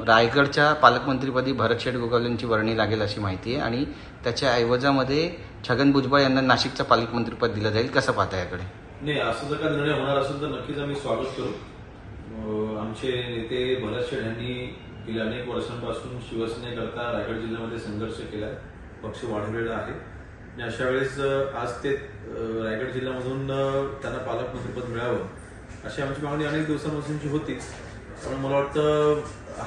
रायगडच्या पालकमंत्रीपदी भरत गोगावलेंची वर्णी लागेल अशी माहिती आहे आणि त्याच्या ऐवजामध्ये छगन भुजबळ यांना नाशिकचं पालकमंत्रीपद दिलं जाईल. कसं पाहता याकडे? नाही, असं जर का निर्णय होणार असेल तर नक्कीच आम्ही स्वागत करू. आमचे नेते भरत यांनी गेल्या अनेक वर्षांपासून शिवसेनेकरता रायगड जिल्ह्यामध्ये संघर्ष केला, पक्ष वाढवलेला आहे आणि अशा वेळेस आज ते रायगड जिल्ह्यामधून त्यांना पालकमंत्रीपद मिळावं अशी आमची मागणी अनेक दिवसांपासूनची होती. त्यामुळे मला वाटतं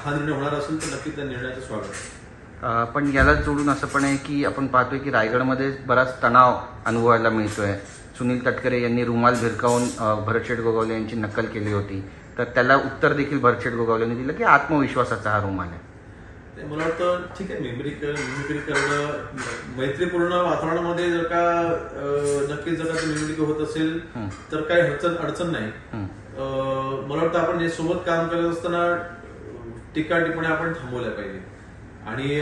हा निर्णय होणार असेल तर नक्की त्या निर्णयाचं स्वागत. पण याला जोडून असं पण आहे की आपण पाहतोय की रायगडमध्ये बराच तणाव अनुभवायला मिळतोय. सुनील तटकरे यांनी रुमाल भिरकावून भरत गोगावले यांची नक्कल केली होती, तर त्याला उत्तर देखील भरत गोगावलेंनी दिलं की आत्मविश्वासाचा हा रुमाल आहे. मला वाटतं ठीक आहे, मिमिक्री करणं मैत्रीपूर्ण वातावरणामध्ये जर का नक्कीच जर का मिमिक्री होत असेल तर काही अडचण नाही. मला वाटतं आपण सोबत काम करत असताना टीका टिप्पणी आपण थांबवल्या पाहिजे आणि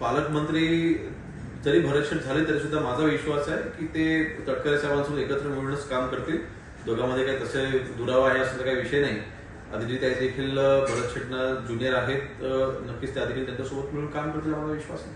पालकमंत्री जरी भरत झाले तरी सुद्धा माझा विश्वास आहे की ते तटकरे साहेबांसोबत एकत्र मिळूनच काम करतील. दोघांमध्ये काही तसे दुरावा आहे असं काही विषय नाही. आदिती ताई देखील भरत शेट्टी ज्युनियर आहेत, नक्कीच त्या देखील त्यांच्यासोबत मिळून काम करतील, माझा विश्वास आहे.